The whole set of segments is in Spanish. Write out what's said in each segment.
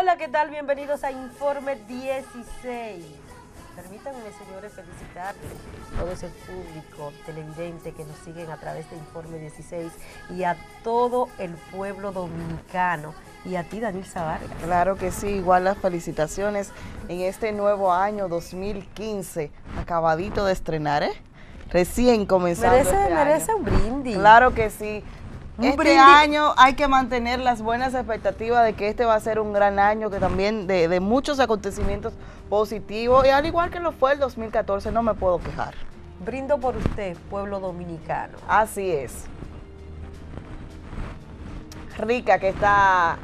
Hola, ¿qué tal? Bienvenidos a Informe 16. Permítanme, señores, felicitar a todo ese público televidente que nos siguen a través de Informe 16 y a todo el pueblo dominicano. Y a ti, Danilza Vargas. Claro que sí, igual las felicitaciones en este nuevo año 2015, acabadito de estrenar, recién comenzando Merece un brindis. Claro que sí. Este brindis. año hay que mantener las buenas expectativas de que este va a ser un gran año, que también de muchos acontecimientos positivos, y al igual que lo fue el 2014, no me puedo quejar. Brindo por usted, pueblo dominicano. Así es. Rica que está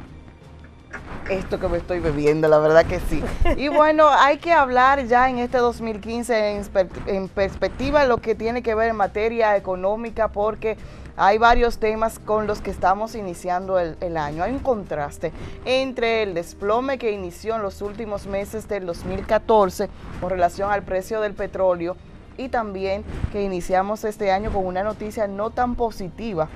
esto que me estoy bebiendo, la verdad que sí. Y bueno, hay que hablar ya en este 2015 en perspectiva lo que tiene que ver en materia económica, porque hay varios temas con los que estamos iniciando el año. Hay un contraste entre el desplome que inició en los últimos meses del 2014 con relación al precio del petróleo y también que iniciamos este año con una noticia no tan positiva,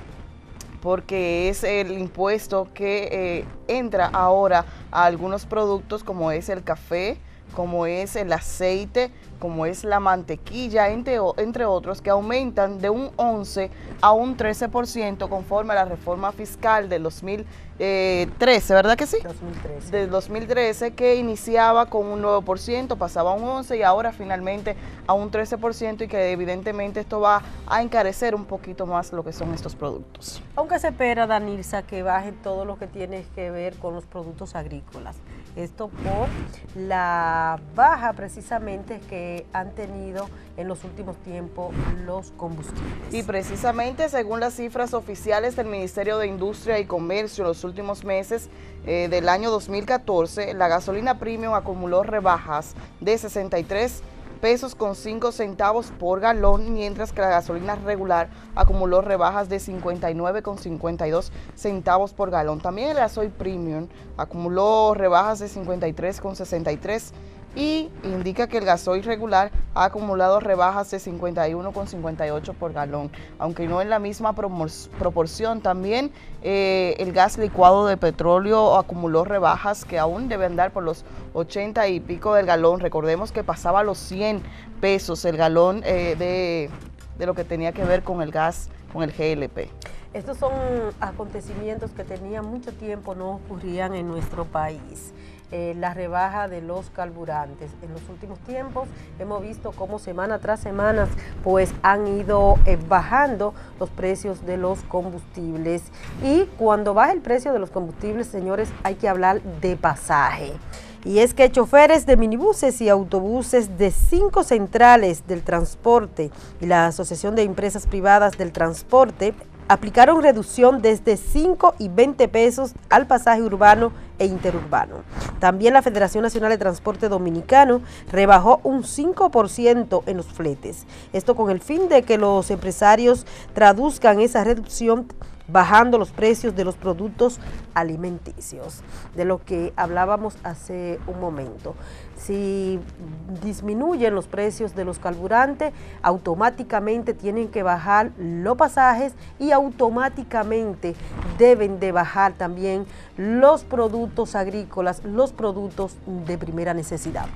porque es el impuesto que entra ahora a algunos productos como es el café, como es el aceite, como es la mantequilla, entre otros, que aumentan de un 11 a un 13% conforme a la reforma fiscal del 2013, ¿verdad que sí? 2013. Del 2013, que iniciaba con un 9%, pasaba a un 11% y ahora finalmente a un 13%, y que evidentemente esto va a encarecer un poquito más lo que son estos productos. Aunque se espera, Danilza, que baje todo lo que tiene que ver con los productos agrícolas. Esto por la baja precisamente que han tenido en los últimos tiempos los combustibles. Y precisamente según las cifras oficiales del Ministerio de Industria y Comercio en los últimos meses del año 2014, la gasolina premium acumuló rebajas de 63 pesos con 5 centavos por galón, mientras que la gasolina regular acumuló rebajas de 59 con 52 centavos por galón. También el gasoil premium acumuló rebajas de 53 con 63 y indica que el gasoil regular ha acumulado rebajas de 51 con 58 por galón, aunque no en la misma proporción. También el gas licuado de petróleo acumuló rebajas que aún debe andar por los 80 y pico del galón. Recordemos que pasaba los 100 pesos el galón de lo que tenía que ver con el gas, con el GLP. Estos son acontecimientos que tenían mucho tiempo, no ocurrían en nuestro país. La rebaja de los carburantes. En los últimos tiempos hemos visto cómo semana tras semana pues han ido bajando los precios de los combustibles, y cuando baja el precio de los combustibles, señores, hay que hablar de pasaje. Y es que choferes de minibuses y autobuses de 5 centrales del transporte y la Asociación de Empresas Privadas del Transporte aplicaron reducción desde 5 y 20 pesos al pasaje urbano e interurbano. También la Federación Nacional de Transporte Dominicano rebajó un 5% en los fletes. Esto con el fin de que los empresarios traduzcan esa reducción bajando los precios de los productos alimenticios, de lo que hablábamos hace un momento. Si disminuyen los precios de los carburantes, automáticamente tienen que bajar los pasajes y automáticamente deben de bajar también los productos agrícolas, los productos de primera necesidad.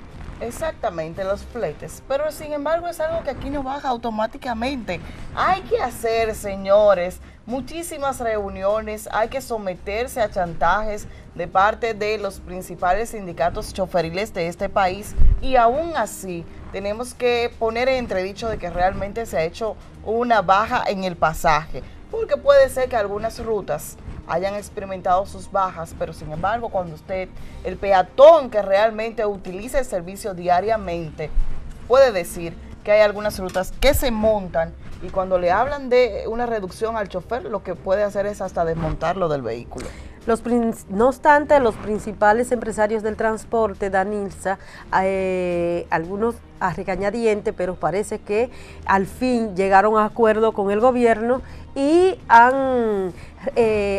Exactamente, los fletes, pero sin embargo es algo que aquí no baja automáticamente. Hay que hacer, señores, muchísimas reuniones, hay que someterse a chantajes de parte de los principales sindicatos choferiles de este país, y aún así tenemos que poner en entredicho de que realmente se ha hecho una baja en el pasaje, porque puede ser que algunas rutas hayan experimentado sus bajas, pero sin embargo cuando usted, el peatón que realmente utiliza el servicio diariamente, puede decir que hay algunas rutas que se montan, y cuando le hablan de una reducción al chofer, lo que puede hacer es hasta desmontarlo del vehículo. No obstante, los principales empresarios del transporte, Danilza, algunos a regañadientes, pero parece que al fin llegaron a acuerdo con el gobierno y han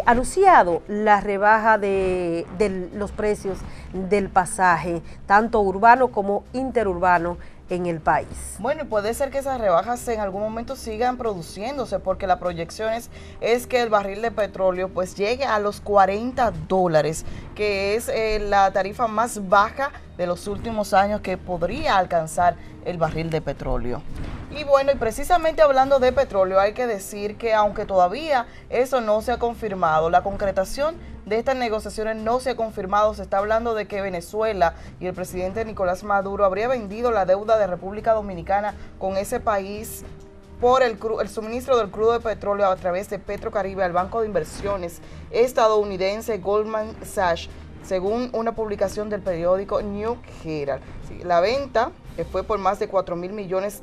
anunciado la rebaja de los precios del pasaje, tanto urbano como interurbano, en el país. Bueno, y puede ser que esas rebajas en algún momento sigan produciéndose, porque la proyección es que el barril de petróleo pues llegue a los $40, que es la tarifa más baja de los últimos años que podría alcanzar el barril de petróleo. Y bueno, y precisamente hablando de petróleo, hay que decir que aunque todavía eso no se ha confirmado, la concretación de estas negociaciones no se ha confirmado. Se está hablando de que Venezuela y el presidente Nicolás Maduro habría vendido la deuda de República Dominicana con ese país por el suministro del crudo de petróleo a través de Petrocaribe al banco de inversiones estadounidense Goldman Sachs, según una publicación del periódico New Herald. La venta fue por más de $4.000 millones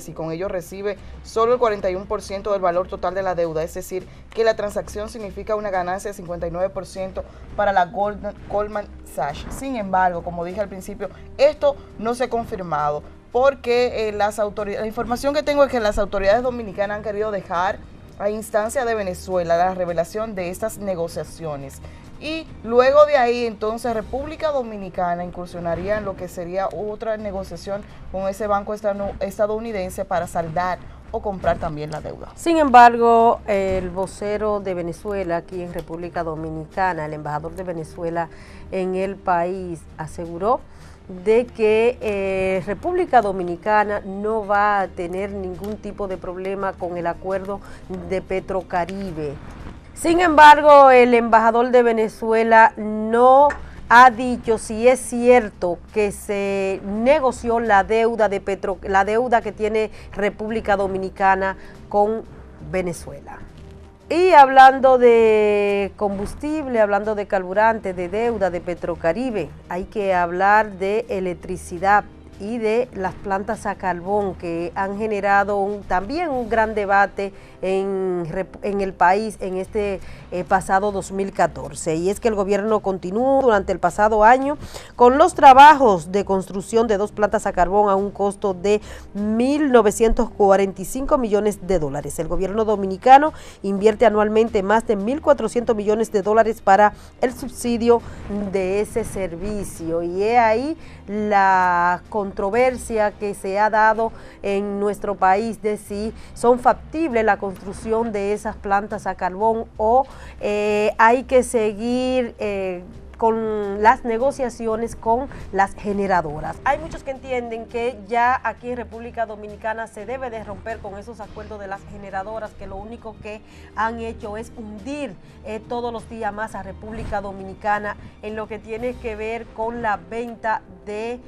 y con ello recibe solo el 41% del valor total de la deuda, es decir, que la transacción significa una ganancia de 59% para la Goldman Sachs. Sin embargo, como dije al principio, esto no se ha confirmado porque la información que tengo es que las autoridades dominicanas han querido dejar a instancia de Venezuela la revelación de estas negociaciones. Y luego de ahí, entonces, República Dominicana incursionaría en lo que sería otra negociación con ese banco estadounidense para saldar o comprar también la deuda. Sin embargo, el vocero de Venezuela aquí en República Dominicana, el embajador de Venezuela en el país, aseguró de que República Dominicana no va a tener ningún tipo de problema con el acuerdo de Petrocaribe. Sin embargo, el embajador de Venezuela no ha dicho si es cierto que se negoció la deuda la deuda que tiene República Dominicana con Venezuela. Y hablando de combustible, hablando de carburante, de deuda de Petrocaribe, hay que hablar de electricidad y de las plantas a carbón que han generado también un gran debate en el país en este pasado 2014. Y es que el gobierno continuó durante el pasado año con los trabajos de construcción de 2 plantas a carbón a un costo de $1.945 millones. El gobierno dominicano invierte anualmente más de $1.400 millones para el subsidio de ese servicio. Y es ahí la controversia que se ha dado en nuestro país de si son factibles la construcción de esas plantas a carbón o hay que seguir con las negociaciones con las generadoras. Hay muchos que entienden que ya aquí en República Dominicana se debe de romper con esos acuerdos de las generadoras, que lo único que han hecho es hundir todos los días más a República Dominicana en lo que tiene que ver con la venta de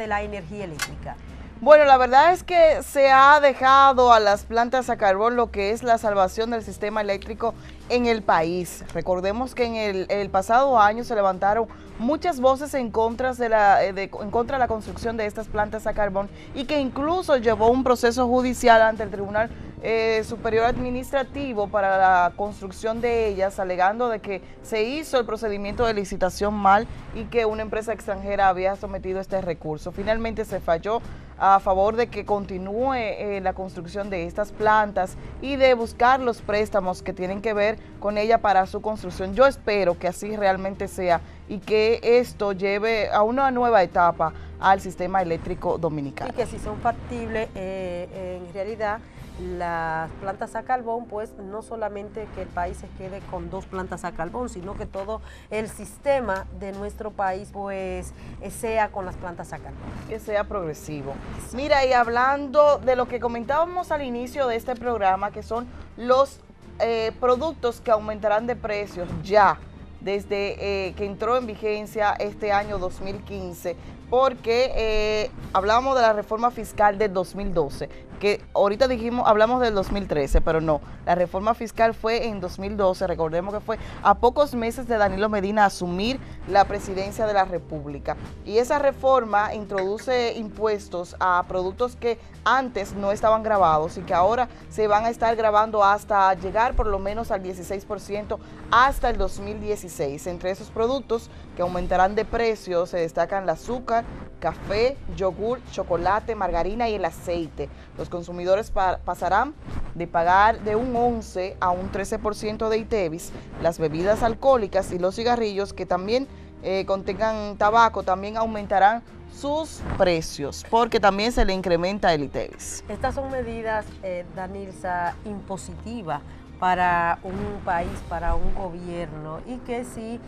la energía eléctrica. Bueno, la verdad es que se ha dejado a las plantas a carbón lo que es la salvación del sistema eléctrico en el país. Recordemos que en el pasado año se levantaron muchas voces en contra de la construcción de estas plantas a carbón y que incluso llevó un proceso judicial ante el Tribunal Superior Administrativo para la construcción de ellas, alegando de que se hizo el procedimiento de licitación mal y que una empresa extranjera había sometido este recurso. Finalmente se falló a favor de que continúe la construcción de estas plantas y de buscar los préstamos que tienen que ver con ella para su construcción. Yo espero que así realmente sea y que esto lleve a una nueva etapa al sistema eléctrico dominicano. Y que si son factibles, en realidad las plantas a carbón, pues no solamente que el país se quede con 2 plantas a carbón, sino que todo el sistema de nuestro país pues sea con las plantas a carbón. Que sea progresivo. Mira, y hablando de lo que comentábamos al inicio de este programa, que son los productos que aumentarán de precios ya desde que entró en vigencia este año 2015, porque hablábamos de la reforma fiscal del 2012, que ahorita hablamos del 2013, pero no, la reforma fiscal fue en 2012, recordemos que fue a pocos meses de Danilo Medina asumir la presidencia de la República. Y esa reforma introduce impuestos a productos que antes no estaban grabados y que ahora se van a estar grabando hasta llegar por lo menos al 16% hasta el 2016. Entre esos productos que aumentarán de precio se destacan el azúcar, café, yogur, chocolate, margarina y el aceite. Los consumidores pasarán de pagar de un 11 a un 13% de ITEVIS. Las bebidas alcohólicas y los cigarrillos que también contengan tabaco también aumentarán sus precios, porque también se le incrementa el ITEVIS. Estas son medidas, Danilza, impositivas para un país, para un gobierno, y que sí,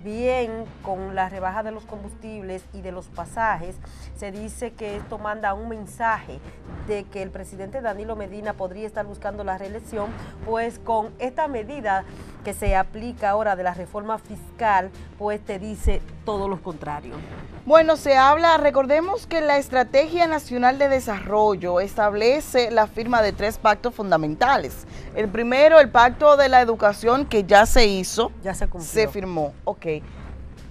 bien con la rebaja de los combustibles y de los pasajes, se dice que esto manda un mensaje de que el presidente Danilo Medina podría estar buscando la reelección, pues con esta medida que se aplica ahora de la reforma fiscal, pues te dice todo lo contrario. Bueno, se habla, recordemos que la Estrategia Nacional de Desarrollo establece la firma de 3 pactos fundamentales. El primero, el Pacto de la Educación, que ya se hizo, ya se cumplió, se firmó, ok.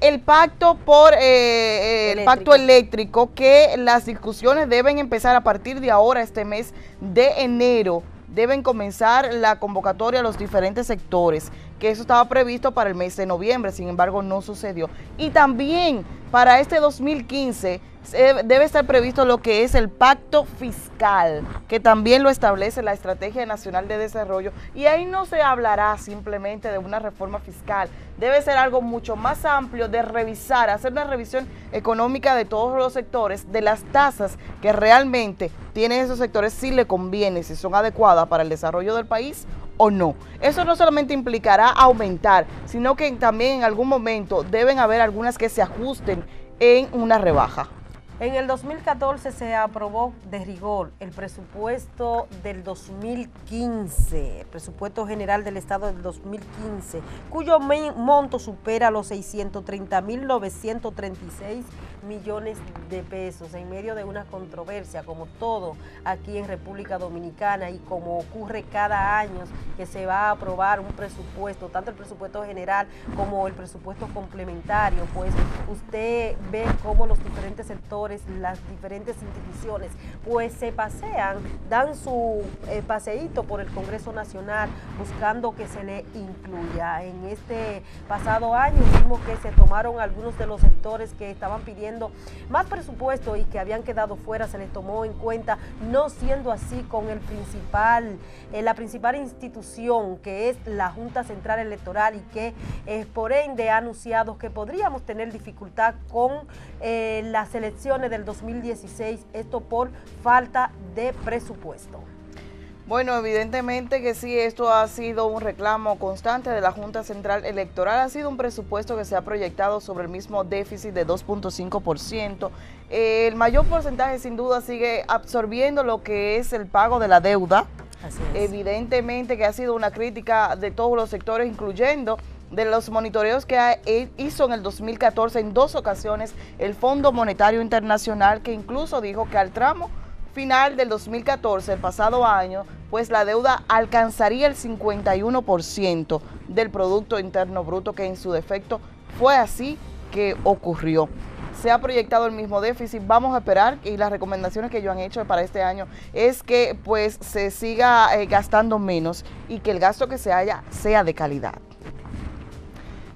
El pacto por el pacto eléctrico, que las discusiones deben empezar a partir de ahora, este mes de enero, deben comenzar la convocatoria a los diferentes sectores, que eso estaba previsto para el mes de noviembre, sin embargo no sucedió. Y también para este 2015 debe estar previsto lo que es el pacto fiscal, que también lo establece la Estrategia Nacional de Desarrollo, y ahí no se hablará simplemente de una reforma fiscal, debe ser algo mucho más amplio de revisar, hacer una revisión económica de todos los sectores, de las tasas que realmente tienen esos sectores, si le conviene, si son adecuadas para el desarrollo del país o no. Eso no solamente implicará aumentar, sino que también en algún momento deben haber algunas que se ajusten en una rebaja. En el 2014 se aprobó de rigor el presupuesto del 2015, el presupuesto general del Estado del 2015, cuyo monto supera los 630.936 millones de pesos, en medio de una controversia, como todo aquí en República Dominicana, y como ocurre cada año que se va a aprobar un presupuesto, tanto el presupuesto general como el presupuesto complementario, pues usted ve cómo los diferentes sectores, las diferentes instituciones, pues se pasean, dan su paseíto por el Congreso Nacional buscando que se le incluya. En este pasado año vimos que se tomaron algunos de los sectores que estaban pidiendo más presupuesto y que habían quedado fuera, se les tomó en cuenta, no siendo así con el la principal institución, que es la Junta Central Electoral, y que por ende ha anunciado que podríamos tener dificultad con las elecciones del 2016, esto por falta de presupuesto. Bueno, evidentemente que sí, esto ha sido un reclamo constante de la Junta Central Electoral. Ha sido un presupuesto que se ha proyectado sobre el mismo déficit de 2.5%. El mayor porcentaje sin duda sigue absorbiendo lo que es el pago de la deuda. Así es. Evidentemente que ha sido una crítica de todos los sectores, incluyendo de los monitoreos que hizo en el 2014 en 2 ocasiones el Fondo Monetario Internacional, que incluso dijo que al tramo final del 2014, el pasado año, pues la deuda alcanzaría el 51% del Producto Interno Bruto, que en su defecto fue así que ocurrió. Se ha proyectado el mismo déficit, vamos a esperar, y las recomendaciones que ellos han hecho para este año es que pues se siga gastando menos y que el gasto que se haya sea de calidad.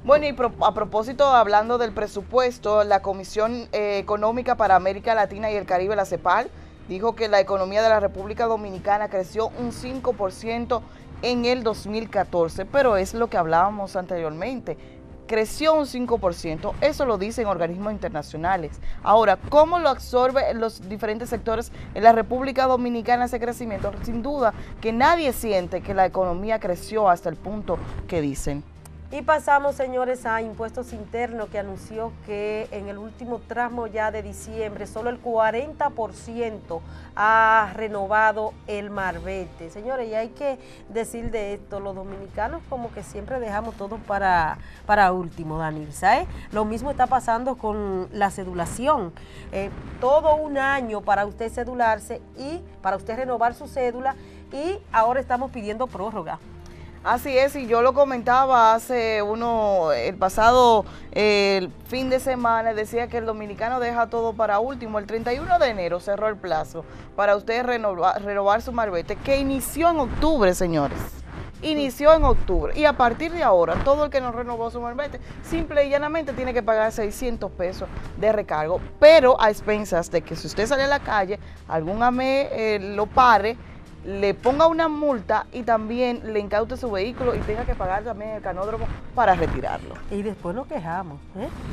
Bueno, y a propósito, hablando del presupuesto, la Comisión Económica para América Latina y el Caribe, la CEPAL, dijo que la economía de la República Dominicana creció un 5% en el 2014, pero es lo que hablábamos anteriormente, creció un 5%, eso lo dicen organismos internacionales. Ahora, ¿cómo lo absorben los diferentes sectores en la República Dominicana ese crecimiento? Sin duda que nadie siente que la economía creció hasta el punto que dicen. Y pasamos, señores, a impuestos internos, que anunció que en el último tramo ya de diciembre solo el 40% ha renovado el marbete. Señores, y hay que decir de esto, los dominicanos como que siempre dejamos todo para último, Danilza, ¿eh? Lo mismo está pasando con la cedulación. Todo un año para usted cedularse y para usted renovar su cédula, y ahora estamos pidiendo prórroga. Así es, y yo lo comentaba el pasado fin de semana, decía que el dominicano deja todo para último. El 31 de enero cerró el plazo para usted renovar su marbete, que inició en octubre, señores. Inició en octubre, y a partir de ahora, todo el que no renovó su marbete, simple y llanamente tiene que pagar 600 pesos de recargo, pero a expensas de que si usted sale a la calle, algún AME lo pare, le ponga una multa y también le incaute su vehículo y tenga que pagar también el canódromo para retirarlo. Y después nos quejamos,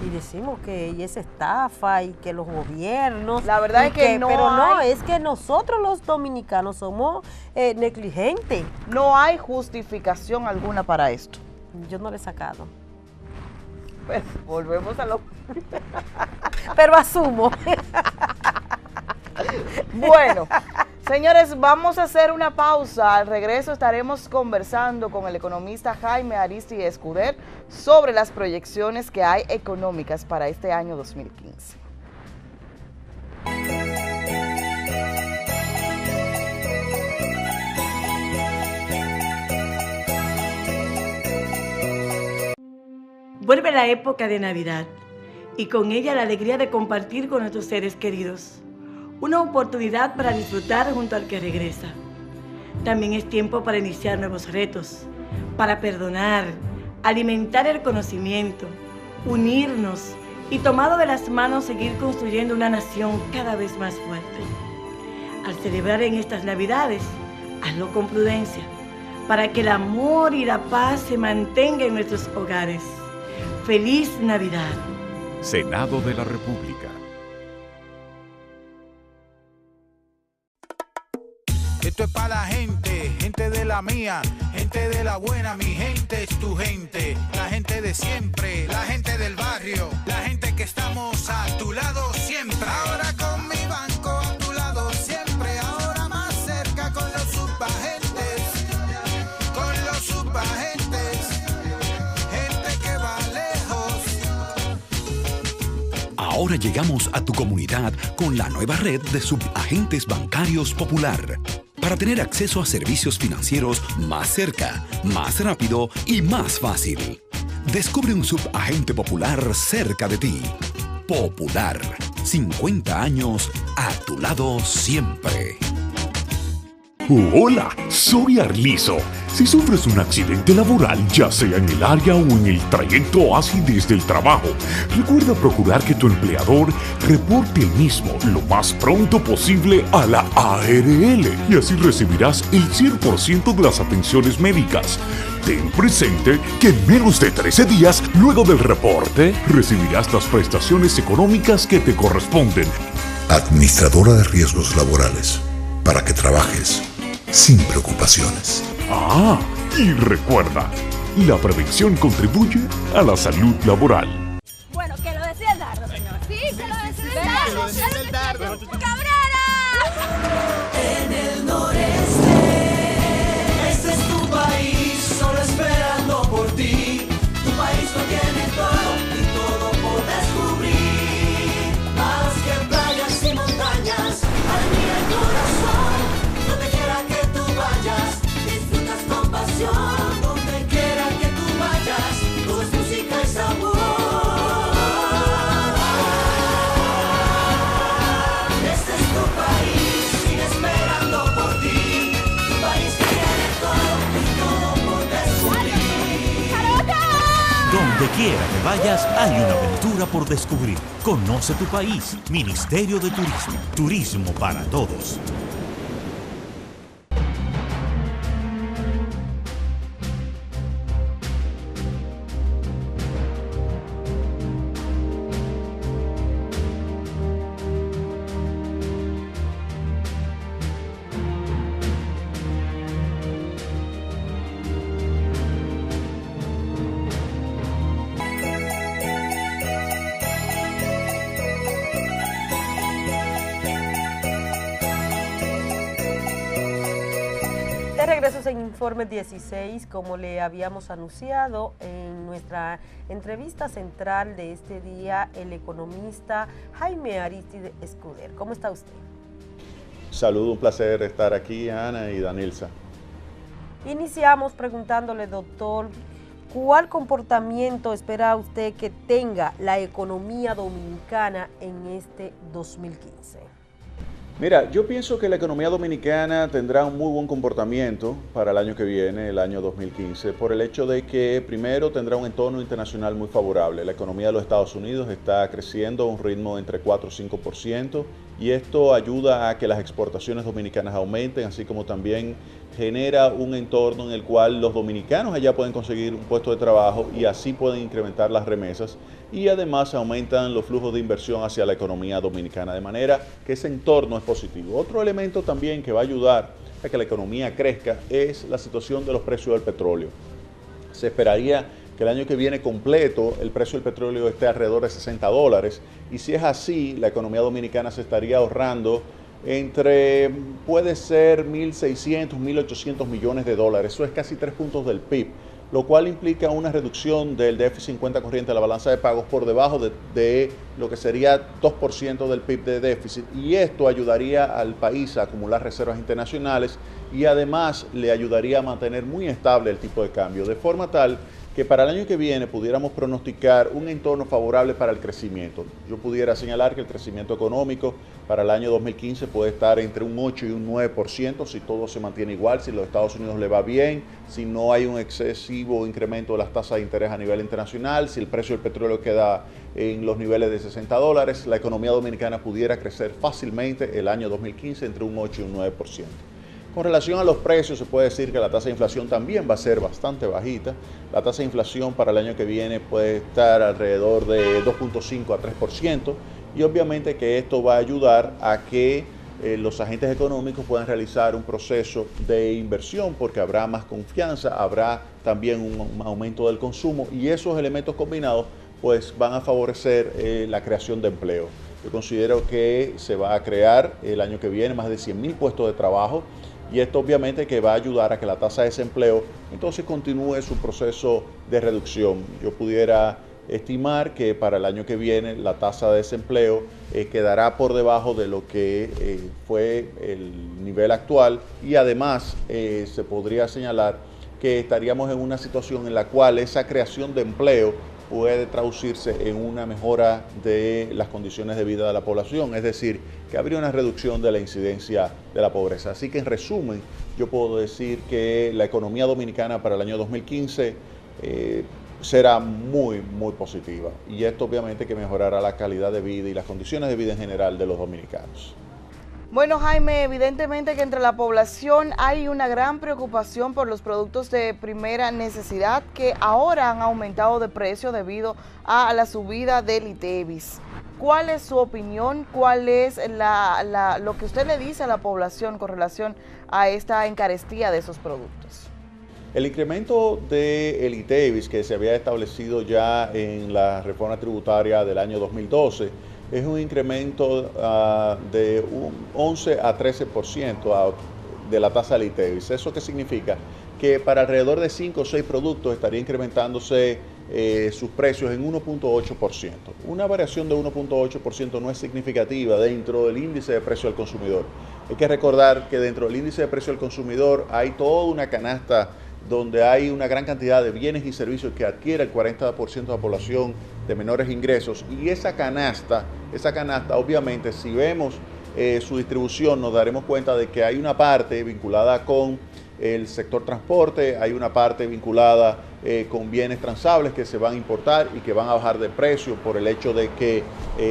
y decimos que es estafa y que los gobiernos... La verdad es que no pero no, hay, es que nosotros los dominicanos somos negligentes. no hay justificación alguna para esto. Yo no le he sacado. Pues volvemos a lo... Pero asumo. Bueno, señores, vamos a hacer una pausa. Al regreso estaremos conversando con el economista Jaime Aristi Escuder sobre las proyecciones que hay económicas para este año 2015. Vuelve la época de Navidad y con ella la alegría de compartir con nuestros seres queridos. Una oportunidad para disfrutar junto al que regresa. También es tiempo para iniciar nuevos retos, para perdonar, alimentar el conocimiento, unirnos y tomado de las manos seguir construyendo una nación cada vez más fuerte. Al celebrar en estas Navidades, hazlo con prudencia, para que el amor y la paz se mantengan en nuestros hogares. ¡Feliz Navidad! Senado de la República. Esto es para la gente, gente de la mía, gente de la buena, mi gente es tu gente, la gente de siempre, la gente del barrio, la gente que estamos a tu lado siempre. Ahora con mi banco a tu lado siempre, ahora más cerca con los subagentes, gente que va lejos. Ahora llegamos a tu comunidad con la nueva red de subagentes bancarios Popular, para tener acceso a servicios financieros más cerca, más rápido y más fácil. Descubre un subagente Popular cerca de ti. Popular, 50 años a tu lado siempre. Hola, soy Arlizo. Si sufres un accidente laboral, ya sea en el área o en el trayecto hacia y desde el trabajo, recuerda procurar que tu empleador reporte el mismo lo más pronto posible a la ARL y así recibirás el 100% de las atenciones médicas. Ten presente que en menos de 13 días luego del reporte recibirás las prestaciones económicas que te corresponden. Administradora de Riesgos Laborales, para que trabajes sin preocupaciones. Ah, y recuerda, la prevención contribuye a la salud laboral. Bueno, que lo decía el dardo, señor. Sí, que lo decía el dardo. ¡Cabrera! En el noreste, este es tu país, solo esperando por ti. Tu país lo tiene todo y todo por descubrir. Más que playas y montañas, al mí el corazón. Donde quiera que tú vayas, disfrutas con pasión. Donde quiera que tú vayas, todo es música y sabor. Este es tu país, sigue esperando por ti. Tu país que tiene todo y todo por descubrir. Donde quiera que vayas, hay una aventura por descubrir. Conoce tu país. Ministerio de Turismo. Turismo para todos. De regreso en Informe 16, como le habíamos anunciado en nuestra entrevista central de este día, el economista Jaime Aristi Escuder. ¿Cómo está usted? Saludos, un placer estar aquí, Ana y Danilza. Iniciamos preguntándole, doctor, ¿cuál comportamiento espera usted que tenga la economía dominicana en este 2015? Mira, yo pienso que la economía dominicana tendrá un muy buen comportamiento para el año que viene, el año 2015, por el hecho de que primero tendrá un entorno internacional muy favorable. La economía de los Estados Unidos está creciendo a un ritmo entre 4 y 5%, y esto ayuda a que las exportaciones dominicanas aumenten, así como también genera un entorno en el cual los dominicanos allá pueden conseguir un puesto de trabajo y así pueden incrementar las remesas, y además aumentan los flujos de inversión hacia la economía dominicana, de manera que ese entorno es positivo. Otro elemento también que va a ayudar a que la economía crezca es la situación de los precios del petróleo. Se esperaría que el año que viene completo el precio del petróleo esté alrededor de $60, y si es así, la economía dominicana se estaría ahorrando puede ser 1.600, 1.800 millones de dólares. Eso es casi 3 puntos del PIB, lo cual implica una reducción del déficit en cuenta corriente de la balanza de pagos por debajo de lo que sería 2% del PIB de déficit, y esto ayudaría al país a acumular reservas internacionales y además le ayudaría a mantener muy estable el tipo de cambio, de forma tal que para el año que viene pudiéramos pronosticar un entorno favorable para el crecimiento. Yo pudiera señalar que el crecimiento económico para el año 2015 puede estar entre un 8 y un 9%, si todo se mantiene igual, si los Estados Unidos le va bien, si no hay un excesivo incremento de las tasas de interés a nivel internacional, si el precio del petróleo queda en los niveles de $60, la economía dominicana pudiera crecer fácilmente el año 2015 entre un 8 y un 9%. Con relación a los precios, se puede decir que la tasa de inflación también va a ser bastante bajita. La tasa de inflación para el año que viene puede estar alrededor de 2.5 a 3%, y obviamente que esto va a ayudar a que los agentes económicos puedan realizar un proceso de inversión, porque habrá más confianza, habrá también un aumento del consumo, y esos elementos combinados pues van a favorecer la creación de empleo. Yo considero que se va a crear el año que viene más de 100.000 puestos de trabajo, y esto obviamente que va a ayudar a que la tasa de desempleo entonces continúe su proceso de reducción. Yo pudiera estimar que para el año que viene la tasa de desempleo quedará por debajo de lo que fue el nivel actual, y además se podría señalar que estaríamos en una situación en la cual esa creación de empleo puede traducirse en una mejora de las condiciones de vida de la población, es decir, que habría una reducción de la incidencia de la pobreza. Así que en resumen, yo puedo decir que la economía dominicana para el año 2015 será muy, muy positiva, y esto obviamente que mejorará la calidad de vida y las condiciones de vida en general de los dominicanos. Bueno, Jaime, evidentemente que entre la población hay una gran preocupación por los productos de primera necesidad que ahora han aumentado de precio debido a la subida del ITEVIS. ¿Cuál es su opinión? ¿Cuál es lo que usted le dice a la población con relación a esta encarestía de esos productos? El incremento del ITEVIS que se había establecido ya en la reforma tributaria del año 2012 es un incremento de un 11 a 13% de la tasa del ITEVIS. ¿Eso qué significa? Que para alrededor de 5 o 6 productos estaría incrementándose sus precios en 1.8%. Una variación de 1.8% no es significativa dentro del índice de precio al consumidor. Hay que recordar que dentro del índice de precio al consumidor hay toda una canasta donde hay una gran cantidad de bienes y servicios que adquiere el 40% de la población de menores ingresos, y esa canasta obviamente, si vemos su distribución, nos daremos cuenta de que hay una parte vinculada con el sector transporte, hay una parte vinculada con bienes transables que se van a importar y que van a bajar de precio por el hecho de que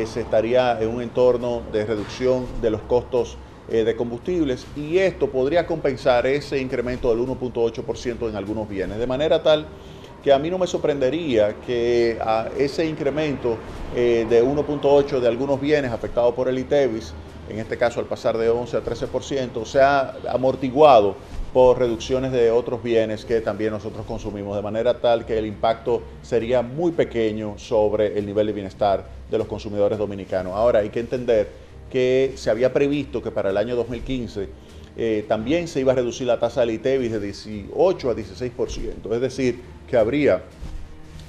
se estaría en un entorno de reducción de los costos de combustibles, y esto podría compensar ese incremento del 1.8% en algunos bienes, de manera tal que a mí no me sorprendería que ese incremento de 1.8% de algunos bienes afectados por el ITEVIS, en este caso al pasar de 11 a 13%, sea amortiguado por reducciones de otros bienes que también nosotros consumimos, de manera tal que el impacto sería muy pequeño sobre el nivel de bienestar de los consumidores dominicanos. Ahora hay que entender que se había previsto que para el año 2015 también se iba a reducir la tasa del ITEVIS de 18 a 16%, es decir, que habría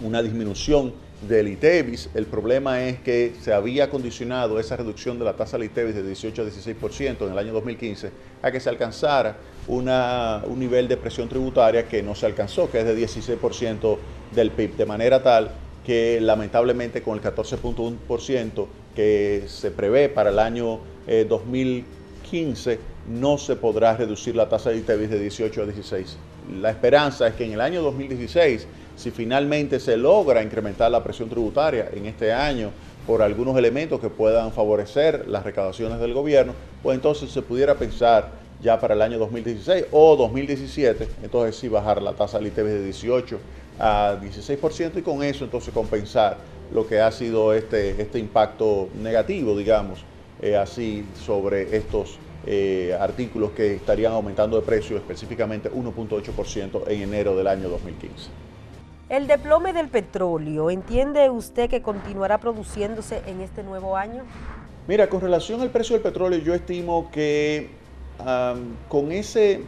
una disminución del ITEVIS. El problema es que se había condicionado esa reducción de la tasa del ITEVIS de 18 a 16% en el año 2015 a que se alcanzara un nivel de presión tributaria que no se alcanzó, que es de 16% del PIB, de manera tal que lamentablemente con el 14.1% que se prevé para el año 2015, 2015 no se podrá reducir la tasa de ITEVIS de 18 a 16. La esperanza es que en el año 2016, si finalmente se logra incrementar la presión tributaria en este año por algunos elementos que puedan favorecer las recaudaciones del gobierno, pues entonces se pudiera pensar ya para el año 2016 o 2017, entonces sí bajar la tasa del ITEVIS de 18 a 16% y con eso entonces compensar lo que ha sido este impacto negativo, digamos, así sobre estos artículos que estarían aumentando de precio específicamente 1.8% en enero del año 2015. El desplome del petróleo, ¿entiende usted que continuará produciéndose en este nuevo año? Mira, con relación al precio del petróleo, yo estimo que con ese,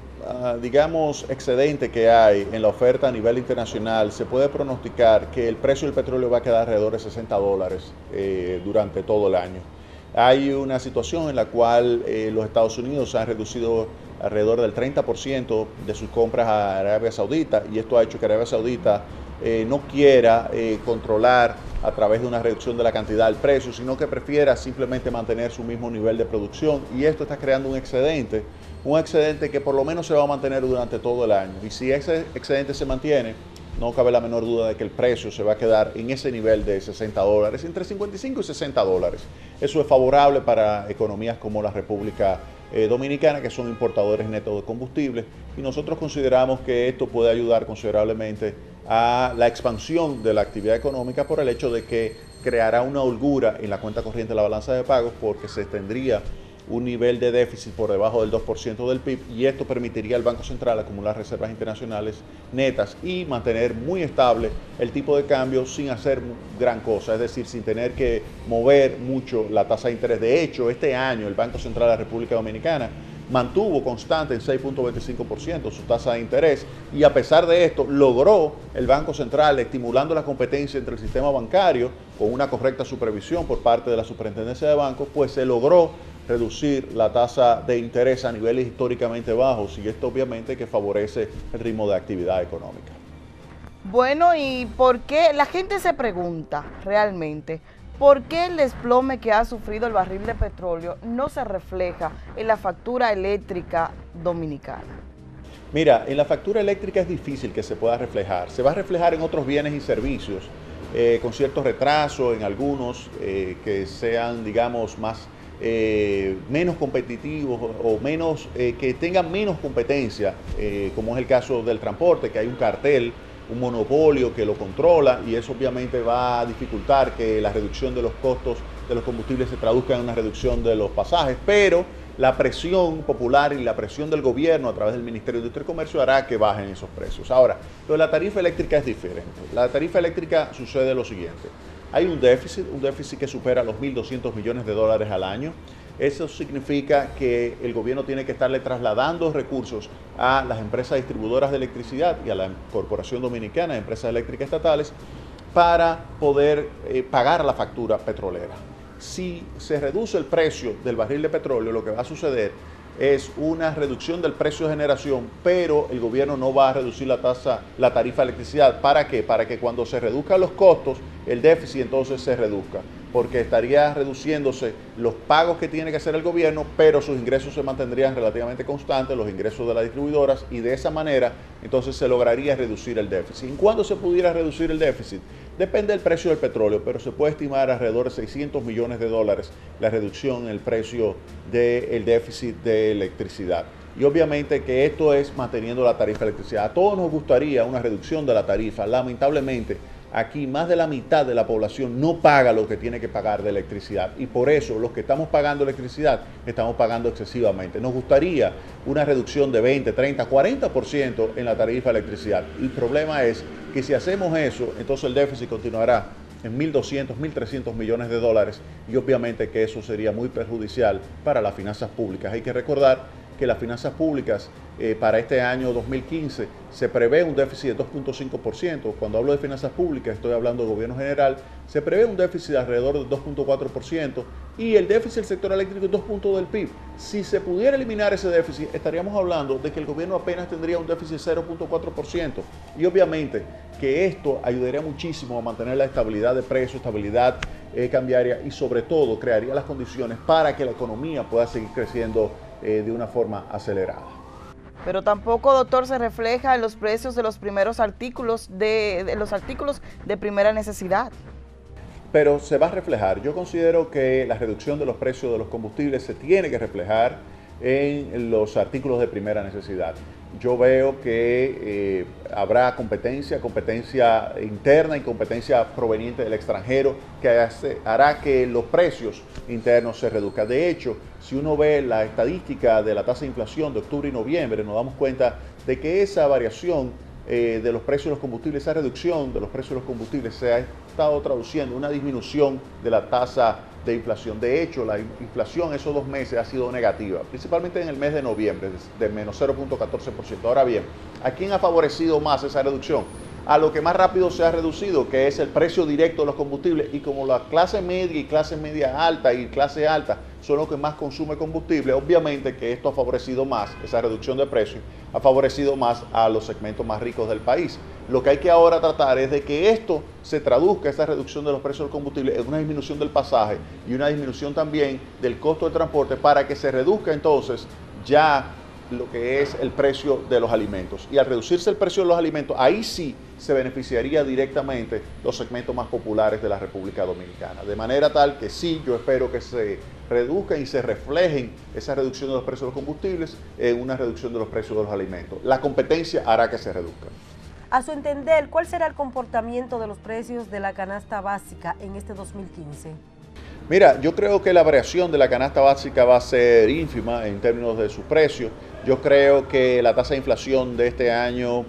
digamos, excedente que hay en la oferta a nivel internacional, se puede pronosticar que el precio del petróleo va a quedar alrededor de $60 durante todo el año. Hay una situación en la cual los Estados Unidos han reducido alrededor del 30% de sus compras a Arabia Saudita, y esto ha hecho que Arabia Saudita no quiera controlar a través de una reducción de la cantidad del precio, sino que prefiera simplemente mantener su mismo nivel de producción, y esto está creando un excedente que por lo menos se va a mantener durante todo el año. Y si ese excedente se mantiene, no cabe la menor duda de que el precio se va a quedar en ese nivel de $60, entre 55 y $60. Eso es favorable para economías como la República Dominicana, que son importadores netos de combustible, y nosotros consideramos que esto puede ayudar considerablemente a la expansión de la actividad económica por el hecho de que creará una holgura en la cuenta corriente de la balanza de pagos, porque se tendría un nivel de déficit por debajo del 2% del PIB, y esto permitiría al Banco Central acumular reservas internacionales netas y mantener muy estable el tipo de cambio sin hacer gran cosa, es decir, sin tener que mover mucho la tasa de interés. De hecho, este año el Banco Central de la República Dominicana mantuvo constante en 6.25% su tasa de interés, y a pesar de esto logró el Banco Central, estimulando la competencia entre el sistema bancario con una correcta supervisión por parte de la Superintendencia de Bancos, pues se logró reducir la tasa de interés a niveles históricamente bajos, y esto obviamente que favorece el ritmo de actividad económica. Bueno, ¿y por qué? La gente se pregunta realmente, ¿por qué el desplome que ha sufrido el barril de petróleo no se refleja en la factura eléctrica dominicana? Mira, en la factura eléctrica es difícil que se pueda reflejar. Se va a reflejar en otros bienes y servicios, con cierto retraso en algunos que sean, digamos, menos competitivos o menos que tengan menos competencia, como es el caso del transporte, que hay un cartel, un monopolio que lo controla, y eso obviamente va a dificultar que la reducción de los costos de los combustibles se traduzca en una reducción de los pasajes, pero la presión popular y la presión del gobierno a través del Ministerio de Industria y Comercio hará que bajen esos precios. Ahora, lo de la tarifa eléctrica es diferente. La tarifa eléctrica sucede lo siguiente: hay un déficit que supera los $1.200 millones al año. Eso significa que el gobierno tiene que estarle trasladando recursos a las empresas distribuidoras de electricidad y a la Corporación Dominicana de Empresas Eléctricas Estatales para poder pagar la factura petrolera. Si se reduce el precio del barril de petróleo, lo que va a suceder es una reducción del precio de generación, pero el gobierno no va a reducir la tarifa de electricidad. ¿Para qué? Para que cuando se reduzcan los costos, el déficit entonces se reduzca, porque estaría reduciéndose los pagos que tiene que hacer el gobierno, pero sus ingresos se mantendrían relativamente constantes, los ingresos de las distribuidoras, y de esa manera entonces se lograría reducir el déficit. ¿En cuándo se pudiera reducir el déficit? Depende del precio del petróleo, pero se puede estimar alrededor de $600 millones la reducción en el precio del déficit de electricidad. Y obviamente que esto es manteniendo la tarifa de electricidad. A todos nos gustaría una reducción de la tarifa. Lamentablemente, aquí más de la mitad de la población no paga lo que tiene que pagar de electricidad, y por eso los que estamos pagando electricidad estamos pagando excesivamente. Nos gustaría una reducción de 20, 30, 40% en la tarifa de electricidad. El problema es que si hacemos eso, entonces el déficit continuará en $1.200, $1.300 millones, y obviamente que eso sería muy perjudicial para las finanzas públicas. Hay que recordar que las finanzas públicas para este año 2015 se prevé un déficit de 2.5%. Cuando hablo de finanzas públicas estoy hablando del gobierno general. Se prevé un déficit de alrededor del 2.4%, y el déficit del sector eléctrico es 2 puntos del PIB. Si se pudiera eliminar ese déficit, estaríamos hablando de que el gobierno apenas tendría un déficit de 0.4%, y obviamente que esto ayudaría muchísimo a mantener la estabilidad de precios, estabilidad cambiaria, y sobre todo crearía las condiciones para que la economía pueda seguir creciendo de una forma acelerada. Pero tampoco, doctor, se refleja en los precios de los primeros artículos, de los artículos de primera necesidad. Pero se va a reflejar. Yo considero que la reducción de los precios de los combustibles se tiene que reflejar en los artículos de primera necesidad. Yo veo que habrá competencia interna y competencia proveniente del extranjero que hará que los precios internos se reduzcan. De hecho, si uno ve la estadística de la tasa de inflación de octubre y noviembre, nos damos cuenta de que esa variación de los precios de los combustibles, esa reducción de los precios de los combustibles se ha estado traduciendo en una disminución de la tasa de inflación. De hecho, la inflación esos 2 meses ha sido negativa, principalmente en el mes de noviembre, de menos 0.14%. Ahora bien, ¿a quién ha favorecido más esa reducción? A lo que más rápido se ha reducido, que es el precio directo de los combustibles, y como la clase media y clase media alta y clase alta son los que más consume combustible, obviamente que esto ha favorecido más, esa reducción de precios, ha favorecido más a los segmentos más ricos del país. Lo que hay que ahora tratar es de que esto se traduzca, esta reducción de los precios del combustible, en una disminución del pasaje y una disminución también del costo de transporte para que se reduzca entonces ya lo que es el precio de los alimentos. Y al reducirse el precio de los alimentos, ahí sí se beneficiaría directamente los segmentos más populares de la República Dominicana. De manera tal que sí, yo espero que se reduzcan y se reflejen esa reducción de los precios de los combustibles en una reducción de los precios de los alimentos. La competencia hará que se reduzcan. A su entender, ¿cuál será el comportamiento de los precios de la canasta básica en este 2015? Mira, yo creo que la variación de la canasta básica va a ser ínfima en términos de su precio. Yo creo que la tasa de inflación de este año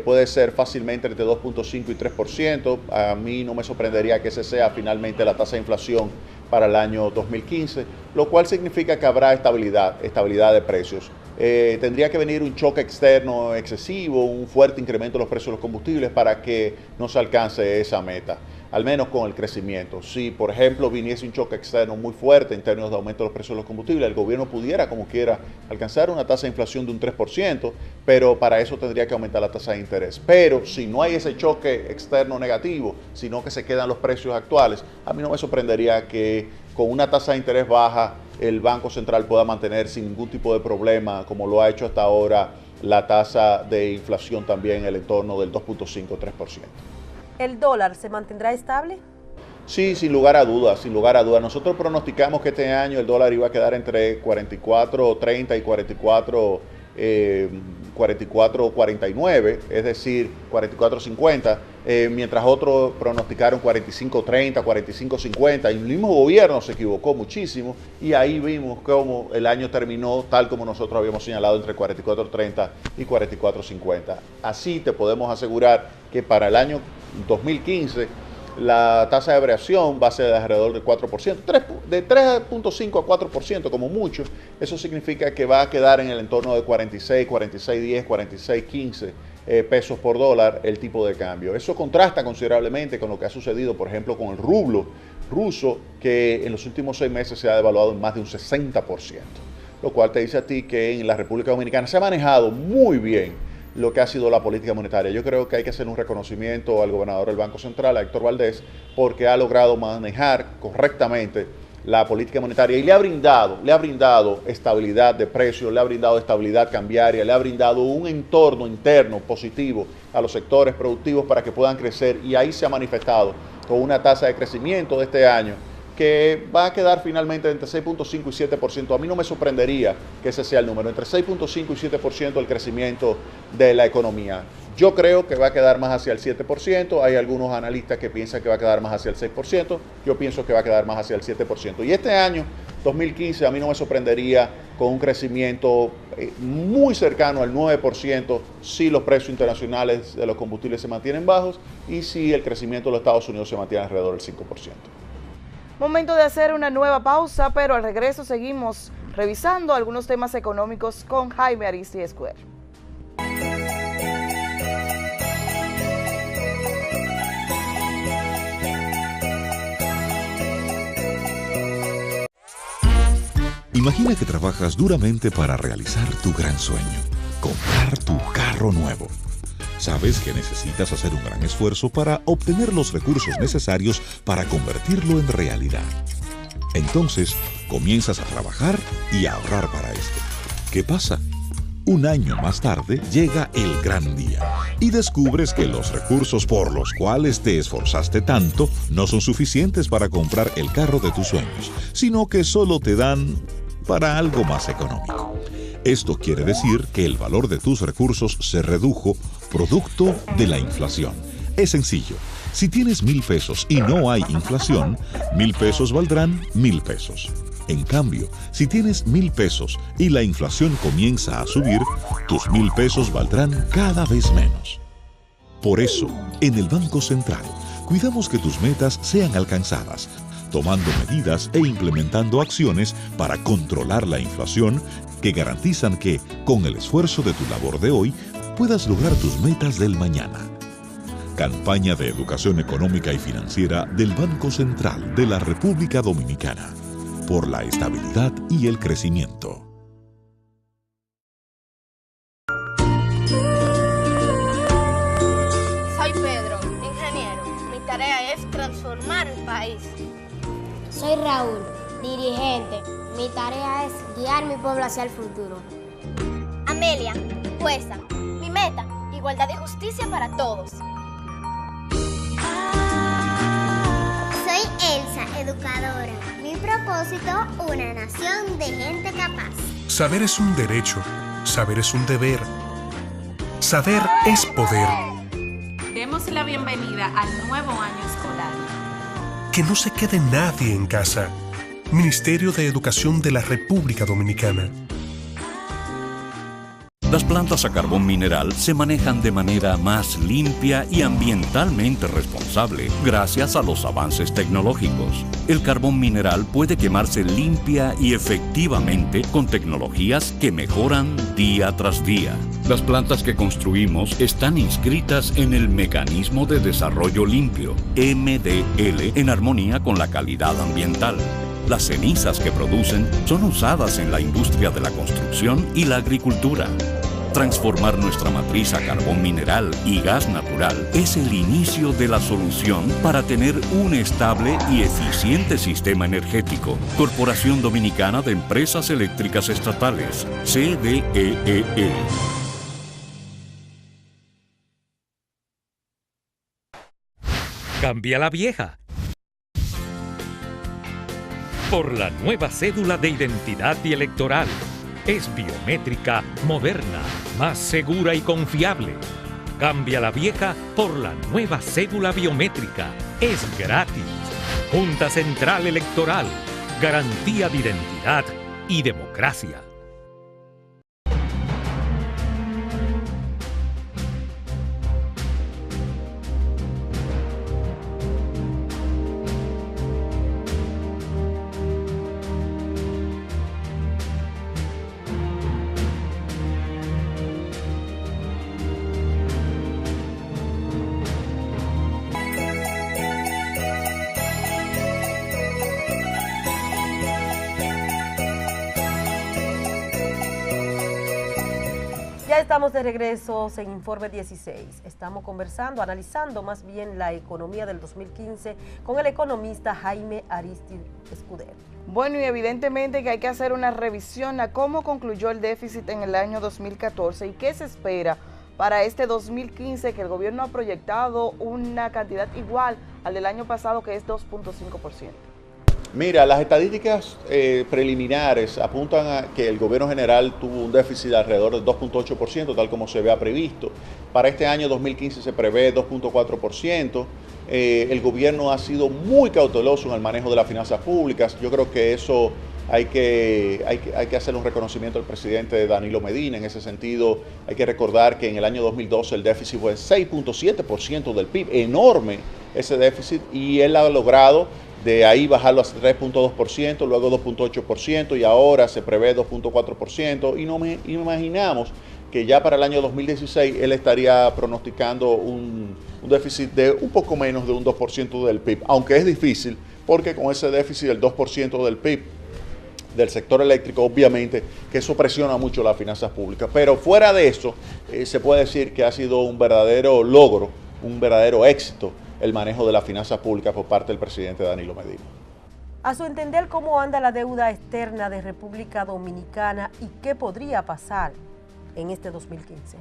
puede ser fácilmente entre 2.5 y 3%. A mí no me sorprendería que ese sea finalmente la tasa de inflación para el año 2015, lo cual significa que habrá estabilidad de precios. Tendría que venir un choque externo excesivo, un fuerte incremento de los precios de los combustibles para que no se alcance esa meta, al menos con el crecimiento. Si, por ejemplo, viniese un choque externo muy fuerte en términos de aumento de los precios de los combustibles, el gobierno pudiera, como quiera, alcanzar una tasa de inflación de un 3%, pero para eso tendría que aumentar la tasa de interés. Pero si no hay ese choque externo negativo, sino que se quedan los precios actuales, a mí no me sorprendería que con una tasa de interés baja el Banco Central pueda mantener sin ningún tipo de problema, como lo ha hecho hasta ahora, la tasa de inflación también en el entorno del 2.5-3%. ¿El dólar se mantendrá estable? Sí, sin lugar a dudas, sin lugar a dudas. Nosotros pronosticamos que este año el dólar iba a quedar entre 44.30 y 44.49, es decir, 44.50, mientras otros pronosticaron 45.30, 45.50, y el mismo gobierno se equivocó muchísimo, y ahí vimos cómo el año terminó tal como nosotros habíamos señalado, entre 44.30 y 44.50. Así te podemos asegurar que para el año 2015 la tasa de variación va a ser de alrededor del 4%, de 3.5 a 4% como mucho. Eso significa que va a quedar en el entorno de 46, 46.10, 46.15 pesos por dólar el tipo de cambio. Eso contrasta considerablemente con lo que ha sucedido, por ejemplo, con el rublo ruso, que en los últimos 6 meses se ha devaluado en más de un 60%, lo cual te dice a ti que en la República Dominicana se ha manejado muy bien lo que ha sido la política monetaria. Yo creo que hay que hacer un reconocimiento al gobernador del Banco Central, a Héctor Valdés, porque ha logrado manejar correctamente la política monetaria y le ha brindado estabilidad de precios, le ha brindado estabilidad cambiaria, le ha brindado un entorno interno positivo a los sectores productivos para que puedan crecer, y ahí se ha manifestado con una tasa de crecimiento de este año que va a quedar finalmente entre 6.5 y 7%. A mí no me sorprendería que ese sea el número, entre 6.5 y 7% el crecimiento de la economía. Yo creo que va a quedar más hacia el 7%, hay algunos analistas que piensan que va a quedar más hacia el 6%, yo pienso que va a quedar más hacia el 7%. Y este año, 2015, a mí no me sorprendería con un crecimiento muy cercano al 9% si los precios internacionales de los combustibles se mantienen bajos y si el crecimiento de los Estados Unidos se mantiene alrededor del 5%. Momento de hacer una nueva pausa, pero al regreso seguimos revisando algunos temas económicos con Jaime Aristi Escuer. Imagina que trabajas duramente para realizar tu gran sueño, comprar tu carro nuevo. Sabes que necesitas hacer un gran esfuerzo para obtener los recursos necesarios para convertirlo en realidad. Entonces, Comienzas a trabajar y a ahorrar para esto. ¿Qué pasa? Un año más tarde llega el gran día y descubres que los recursos por los cuales te esforzaste tanto no son suficientes para comprar el carro de tus sueños, sino que solo te dan para algo más económico. Esto quiere decir que el valor de tus recursos se redujo producto de la inflación. Es sencillo. Si tienes 1,000 pesos y no hay inflación, 1,000 pesos valdrán 1,000 pesos. En cambio, si tienes 1,000 pesos y la inflación comienza a subir, tus 1,000 pesos valdrán cada vez menos. Por eso, en el Banco Central, cuidamos que tus metas sean alcanzadas, tomando medidas e implementando acciones para controlar la inflación que garantizan que, con el esfuerzo de tu labor de hoy, puedas lograr tus metas del mañana. Campaña de Educación Económica y Financiera del Banco Central de la República Dominicana. Por la estabilidad y el crecimiento. Soy Pedro, ingeniero. Mi tarea es transformar el país. Soy Raúl, dirigente. Mi tarea es guiar mi pueblo hacia el futuro. Amelia, jueza. Mi meta, igualdad y justicia para todos. Soy Elsa, educadora. Mi propósito, una nación de gente capaz. Saber es un derecho, saber es un deber. Saber es poder. Demos la bienvenida al nuevo año escolar. Que no se quede nadie en casa. Ministerio de Educación de la República Dominicana. Las plantas a carbón mineral se manejan de manera más limpia y ambientalmente responsable gracias a los avances tecnológicos. El carbón mineral puede quemarse limpia y efectivamente con tecnologías que mejoran día tras día. Las plantas que construimos están inscritas en el Mecanismo de Desarrollo Limpio, MDL, en armonía con la calidad ambiental. Las cenizas que producen son usadas en la industria de la construcción y la agricultura. Transformar nuestra matriz a carbón mineral y gas natural es el inicio de la solución para tener un estable y eficiente sistema energético. Corporación Dominicana de Empresas Eléctricas Estatales, CDEE. Cambia la vieja por la nueva cédula de identidad y electoral. Es biométrica, moderna, más segura y confiable. Cambia la vieja por la nueva cédula biométrica. Es gratis. Junta Central Electoral. Garantía de identidad y democracia. Estamos de regreso en Informe 16. Estamos conversando, analizando más bien la economía del 2015 con el economista Jaime Aristide Escudero. Bueno, y evidentemente que hay que hacer una revisión a cómo concluyó el déficit en el año 2014 y qué se espera para este 2015, que el gobierno ha proyectado una cantidad igual al del año pasado, que es 2.5%. Mira, las estadísticas preliminares apuntan a que el gobierno general tuvo un déficit de alrededor del 2.8%, tal como se había previsto. Para este año 2015 se prevé 2.4%. El gobierno ha sido muy cauteloso en el manejo de las finanzas públicas. Yo creo que eso hay que hacer un reconocimiento al presidente Danilo Medina. En ese sentido, hay que recordar que en el año 2012 el déficit fue 6.7% del PIB. Enorme ese déficit, y él ha logrado de ahí bajarlo a 3.2%, luego 2.8%, y ahora se prevé 2.4%, y nos imaginamos que ya para el año 2016 él estaría pronosticando un déficit de un poco menos de un 2% del PIB, aunque es difícil, porque con ese déficit del 2% del PIB del sector eléctrico, obviamente que eso presiona mucho las finanzas públicas. Pero fuera de eso, se puede decir que ha sido un verdadero logro, un verdadero éxito el manejo de las finanzas públicas por parte del presidente Danilo Medina. A su entender, ¿cómo anda la deuda externa de República Dominicana y qué podría pasar en este 2015?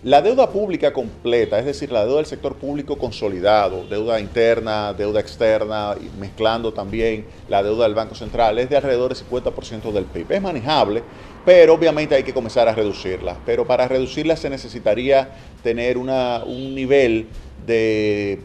La deuda pública completa, es decir, la deuda del sector público consolidado, deuda interna, deuda externa, mezclando también la deuda del Banco Central, es de alrededor del 50% del PIB. Es manejable, pero obviamente hay que comenzar a reducirla. Pero para reducirla se necesitaría tener un nivel de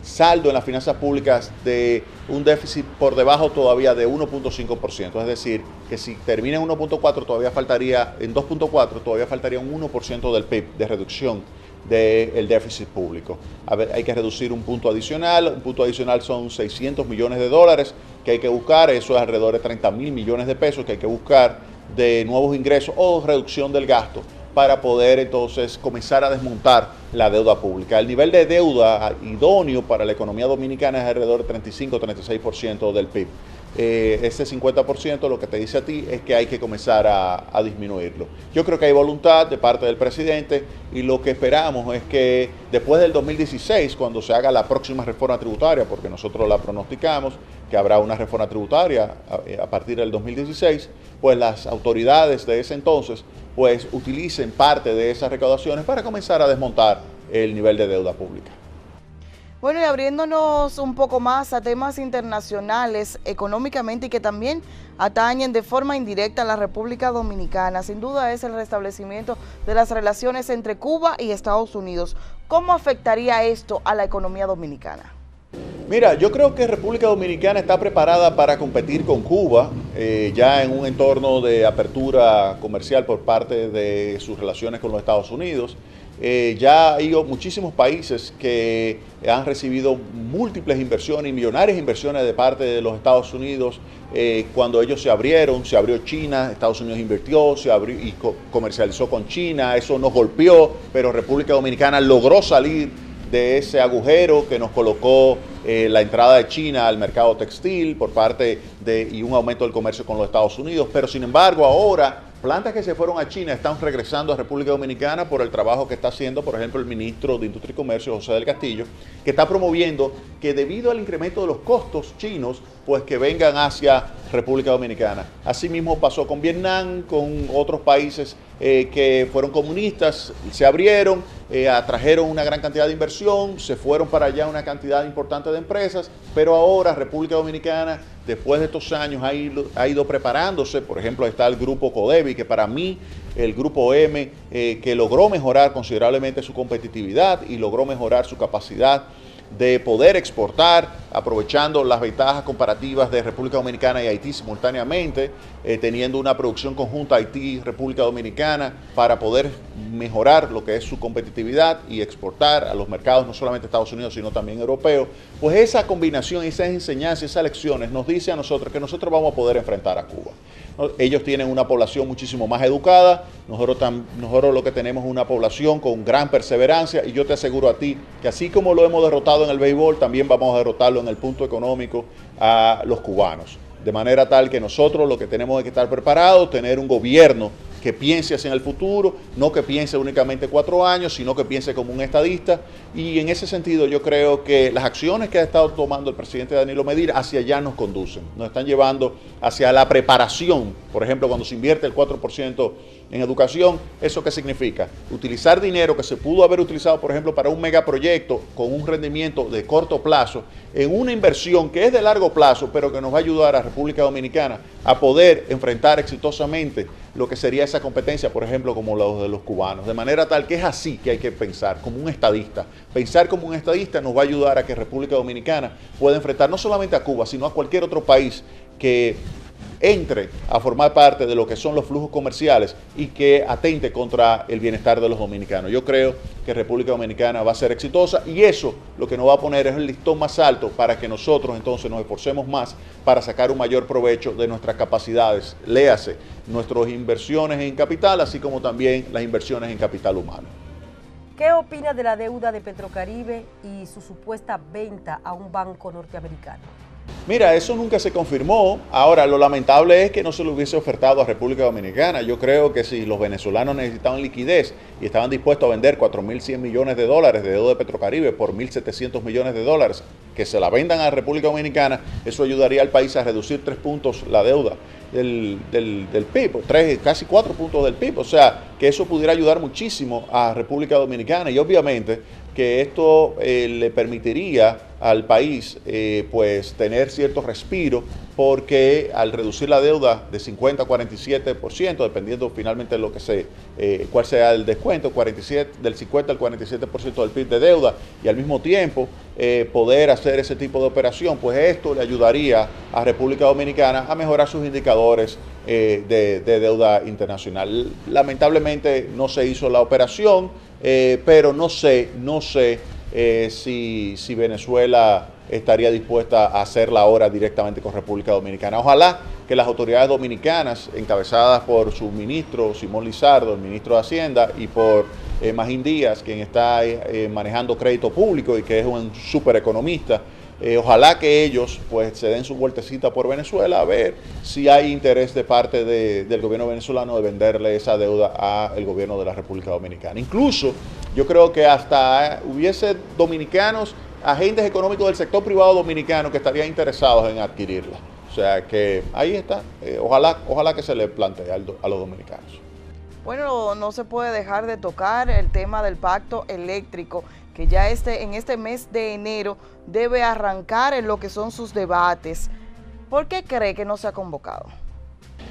saldo en las finanzas públicas de un déficit por debajo todavía de 1.5%, es decir, que si termina en 1.4 todavía faltaría, en 2.4 todavía faltaría un 1% del PIB de reducción del déficit público. Hay que reducir un punto adicional son 600 millones de dólares que hay que buscar, eso es alrededor de 30 mil millones de pesos que hay que buscar de nuevos ingresos o reducción del gasto para poder entonces comenzar a desmontar la deuda pública. El nivel de deuda idóneo para la economía dominicana es alrededor de 35-36% del PIB. Ese 50% lo que te dice a ti es que hay que comenzar a disminuirlo. Yo creo que hay voluntad de parte del presidente y lo que esperamos es que después del 2016, cuando se haga la próxima reforma tributaria, porque nosotros la pronosticamos, que habrá una reforma tributaria a partir del 2016, pues las autoridades de ese entonces pues utilicen parte de esas recaudaciones para comenzar a desmontar el nivel de deuda pública. Bueno, y abriéndonos un poco más a temas internacionales económicamente y que también atañen de forma indirecta a la República Dominicana, sin duda es el restablecimiento de las relaciones entre Cuba y Estados Unidos. ¿Cómo afectaría esto a la economía dominicana? Mira, yo creo que República Dominicana está preparada para competir con Cuba, ya en un entorno de apertura comercial por parte de sus relaciones con los Estados Unidos. Ya hay muchísimos países que han recibido múltiples inversiones y millonarias inversiones de parte de los Estados Unidos. Cuando ellos se abrió China, Estados Unidos invirtió, se abrió y comercializó con China, eso nos golpeó, pero República Dominicana logró salir de ese agujero que nos colocó la entrada de China al mercado textil por parte y un aumento del comercio con los Estados Unidos. Pero sin embargo ahora plantas que se fueron a China están regresando a República Dominicana por el trabajo que está haciendo, por ejemplo, el ministro de Industria y Comercio, José del Castillo, que está promoviendo que debido al incremento de los costos chinos, pues que vengan hacia República Dominicana. Asimismo pasó con Vietnam, con otros países que fueron comunistas, se abrieron, atrajeron una gran cantidad de inversión, se fueron para allá una cantidad importante de empresas, pero ahora República Dominicana, después de estos años, ha ido preparándose. Por ejemplo, está el grupo Codevi, que para mí, el grupo M, que logró mejorar considerablemente su competitividad y logró mejorar su capacidad de poder exportar, aprovechando las ventajas comparativas de República Dominicana y Haití simultáneamente, teniendo una producción conjunta Haití-República Dominicana para poder mejorar lo que es su competitividad y exportar a los mercados no solamente Estados Unidos sino también europeos. Pues esa combinación, esas enseñanzas, esas lecciones nos dice a nosotros que nosotros vamos a poder enfrentar a Cuba. Ellos tienen una población muchísimo más educada, nosotros lo que tenemos es una población con gran perseverancia y yo te aseguro a ti que así como lo hemos derrotado en el béisbol, también vamos a derrotarlo en el punto económico a los cubanos. De manera tal que nosotros lo que tenemos es que estar preparados, tener un gobierno que piense hacia el futuro, no que piense únicamente 4 años, sino que piense como un estadista. Y en ese sentido yo creo que las acciones que ha estado tomando el presidente Danilo Medina hacia allá nos conducen, nos están llevando hacia la preparación. Por ejemplo, cuando se invierte el 4% en educación, ¿eso qué significa? Utilizar dinero que se pudo haber utilizado, por ejemplo, para un megaproyecto con un rendimiento de corto plazo, en una inversión que es de largo plazo, pero que nos va a ayudar a República Dominicana a poder enfrentar exitosamente lo que sería esa competencia, por ejemplo, como los de los cubanos. De manera tal que es así que hay que pensar, como un estadista. Pensar como un estadista nos va a ayudar a que República Dominicana pueda enfrentar no solamente a Cuba, sino a cualquier otro país que entre a formar parte de lo que son los flujos comerciales y que atente contra el bienestar de los dominicanos. Yo creo que República Dominicana va a ser exitosa y eso lo que nos va a poner es el listón más alto para que nosotros entonces nos esforcemos más para sacar un mayor provecho de nuestras capacidades, léase, nuestras inversiones en capital, así como también las inversiones en capital humano. ¿Qué opina de la deuda de Petrocaribe y su supuesta venta a un banco norteamericano? Mira, eso nunca se confirmó. Ahora, lo lamentable es que no se lo hubiese ofertado a República Dominicana. Yo creo que si los venezolanos necesitaban liquidez y estaban dispuestos a vender 4.100 millones de dólares de deuda de Petrocaribe por 1.700 millones de dólares, que se la vendan a República Dominicana, eso ayudaría al país a reducir 3 puntos la deuda del PIB, casi 4 puntos del PIB. O sea, que eso pudiera ayudar muchísimo a República Dominicana y obviamente que esto le permitiría al país pues tener cierto respiro, porque al reducir la deuda de 50 a 47%, dependiendo finalmente de lo que cuál sea el descuento, del 50 al 47% del PIB de deuda, y al mismo tiempo poder hacer ese tipo de operación, pues esto le ayudaría a República Dominicana a mejorar sus indicadores de deuda internacional. Lamentablemente no se hizo la operación, pero no sé si Venezuela estaría dispuesta a hacerla ahora directamente con República Dominicana. Ojalá que las autoridades dominicanas, encabezadas por su ministro Simón Lizardo, el ministro de Hacienda, y por Magín Díaz, quien está manejando crédito público y que es un supereconomista, ojalá que ellos pues se den su vueltecita por Venezuela a ver si hay interés de parte del gobierno venezolano de venderle esa deuda al gobierno de la República Dominicana. Incluso yo creo que hasta hubiese dominicanos, agentes económicos del sector privado dominicano que estarían interesados en adquirirla. O sea que ahí está, ojalá que se le plantee a los dominicanos. Bueno, no se puede dejar de tocar el tema del pacto eléctrico, que ya en este mes de enero debe arrancar en lo que son sus debates. ¿Por qué cree que no se ha convocado?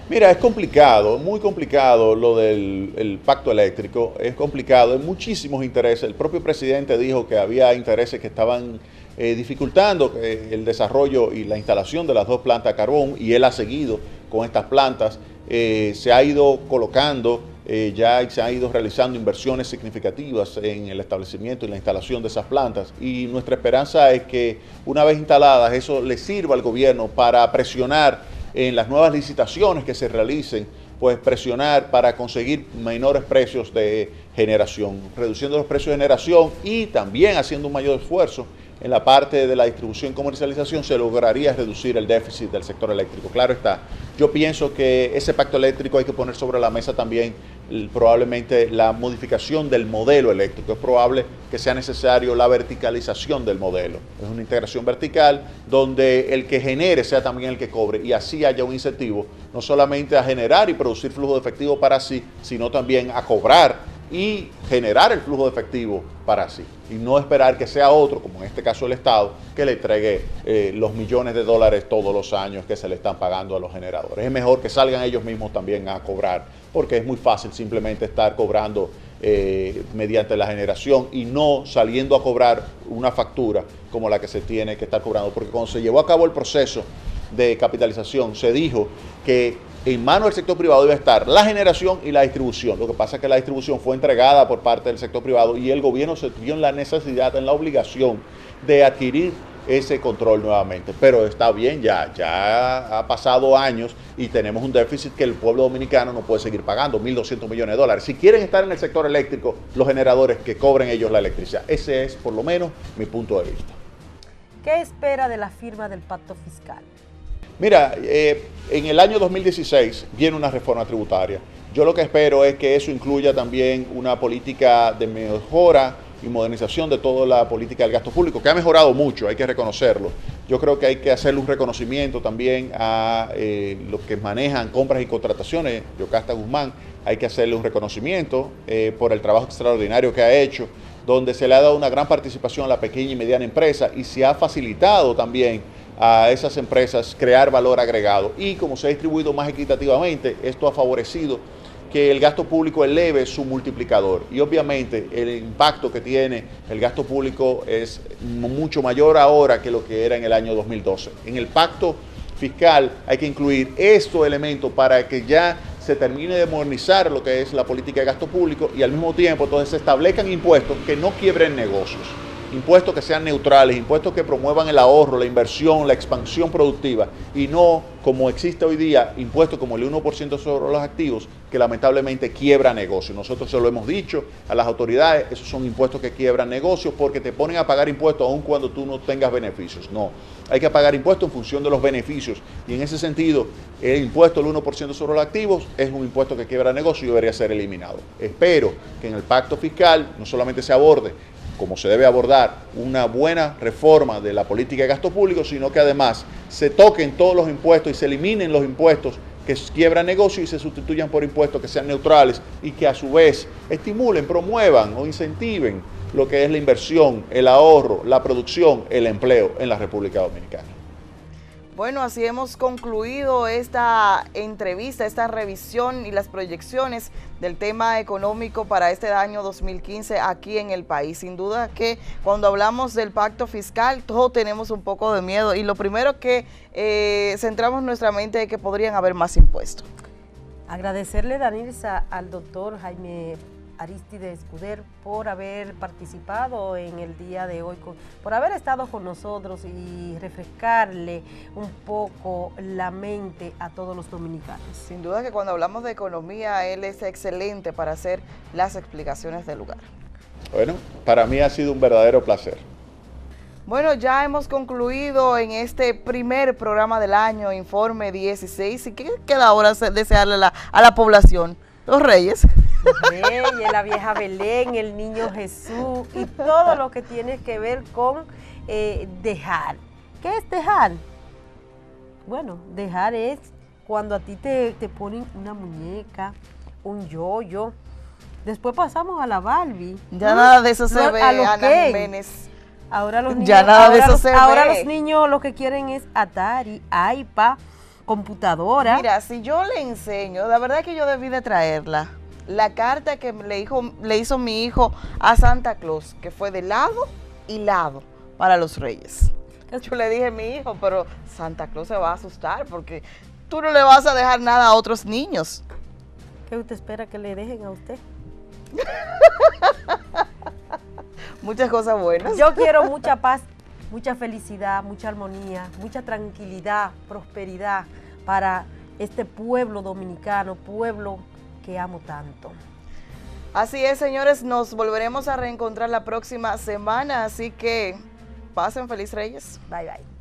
Mira, es complicado, muy complicado lo del pacto eléctrico, es complicado, hay muchísimos intereses. El propio presidente dijo que había intereses que estaban dificultando el desarrollo y la instalación de las 2 plantas de carbón, y él ha seguido con estas plantas. Se ha ido colocando, se han ido realizando inversiones significativas en el establecimiento y la instalación de esas plantas, y nuestra esperanza es que una vez instaladas eso le sirva al gobierno para presionar en las nuevas licitaciones que se realicen, pues presionar para conseguir menores precios de generación, reduciendo los precios de generación y también haciendo un mayor esfuerzo en la parte de la distribución y comercialización, se lograría reducir el déficit del sector eléctrico. Claro está, yo pienso que ese pacto eléctrico hay que poner sobre la mesa también probablemente la modificación del modelo eléctrico. Es probable que sea necesario la verticalización del modelo. Es una integración vertical donde el que genere sea también el que cobre, y así haya un incentivo no solamente a generar y producir flujo de efectivo para sí, sino también a cobrar y generar el flujo de efectivo para sí, y no esperar que sea otro, como en este caso el Estado, que le entregue los millones de dólares todos los años que se le están pagando a los generadores. Es mejor que salgan ellos mismos también a cobrar, porque es muy fácil simplemente estar cobrando mediante la generación y no saliendo a cobrar una factura como la que se tiene que estar cobrando, porque cuando se llevó a cabo el proceso de capitalización se dijo que en manos del sector privado debe estar la generación y la distribución. Lo que pasa es que la distribución fue entregada por parte del sector privado y el gobierno se vio en la necesidad, en la obligación de adquirir ese control nuevamente. Pero está bien, ya ha pasado años y tenemos un déficit que el pueblo dominicano no puede seguir pagando, 1.200 millones de dólares. Si quieren estar en el sector eléctrico, los generadores, que cobren ellos la electricidad. Ese es, por lo menos, mi punto de vista. ¿Qué espera de la firma del pacto fiscal? Mira, en el año 2016 viene una reforma tributaria. Yo lo que espero es que eso incluya también una política de mejora y modernización de toda la política del gasto público, que ha mejorado mucho, hay que reconocerlo. Yo creo que hay que hacerle un reconocimiento también a los que manejan compras y contrataciones. Yocasta Guzmán, hay que hacerle un reconocimiento por el trabajo extraordinario que ha hecho, donde se le ha dado una gran participación a la pequeña y mediana empresa y se ha facilitado también a esas empresas crear valor agregado. Y como se ha distribuido más equitativamente, esto ha favorecido que el gasto público eleve su multiplicador. Y obviamente el impacto que tiene el gasto público es mucho mayor ahora que lo que era en el año 2012. En el pacto fiscal hay que incluir estos elementos para que ya se termine de modernizar lo que es la política de gasto público y al mismo tiempo entonces se establezcan impuestos que no quiebren negocios. Impuestos que sean neutrales, impuestos que promuevan el ahorro, la inversión, la expansión productiva y no como existe hoy día impuestos como el 1% sobre los activos, que lamentablemente quiebra negocios. Nosotros se lo hemos dicho a las autoridades, esos son impuestos que quiebran negocios porque te ponen a pagar impuestos aun cuando tú no tengas beneficios. No, hay que pagar impuestos en función de los beneficios y en ese sentido el impuesto del 1% sobre los activos es un impuesto que quiebra negocios y debería ser eliminado. Espero que en el pacto fiscal no solamente se aborde como se debe abordar una buena reforma de la política de gasto público, sino que además se toquen todos los impuestos y se eliminen los impuestos que quiebran negocios y se sustituyan por impuestos que sean neutrales y que a su vez estimulen, promuevan o incentiven lo que es la inversión, el ahorro, la producción, el empleo en la República Dominicana. Bueno, así hemos concluido esta entrevista, esta revisión y las proyecciones del tema económico para este año 2015 aquí en el país. Sin duda que cuando hablamos del pacto fiscal, todos tenemos un poco de miedo y lo primero que centramos nuestra mente es que podrían haber más impuestos. Agradecerle, Danilza, al doctor Jaime Aristides Escuder por haber participado en el día de hoy, por haber estado con nosotros y refrescarle un poco la mente a todos los dominicanos. Sin duda que cuando hablamos de economía, él es excelente para hacer las explicaciones del lugar. Bueno, para mí ha sido un verdadero placer. Bueno, ya hemos concluido en este primer programa del año, Informe 16. ¿Y qué queda ahora desearle a la población? Los Reyes. Los Reyes, la vieja Belén, el niño Jesús y todo lo que tiene que ver con dejar. ¿Qué es dejar? Bueno, dejar es cuando a ti te ponen una muñeca, un yoyo. Después pasamos a la Barbie. Ya nada de eso se ve, Ana Jiménez. Ahora los niños, ya nada de eso se ve. Ahora los niños lo que quieren es Atari, iPad, computadora. Mira, si yo le enseño, la verdad es que yo debí de traerla, la carta que le hizo mi hijo a Santa Claus, que fue de lado y lado para los Reyes. Yo le dije a mi hijo, pero Santa Claus se va a asustar porque tú no le vas a dejar nada a otros niños. ¿Qué usted espera que le dejen a usted? Muchas cosas buenas. Yo quiero mucha paz, mucha felicidad, mucha armonía, mucha tranquilidad, prosperidad para este pueblo dominicano, pueblo que amo tanto. Así es, señores, nos volveremos a reencontrar la próxima semana, así que pasen feliz Reyes. Bye, bye.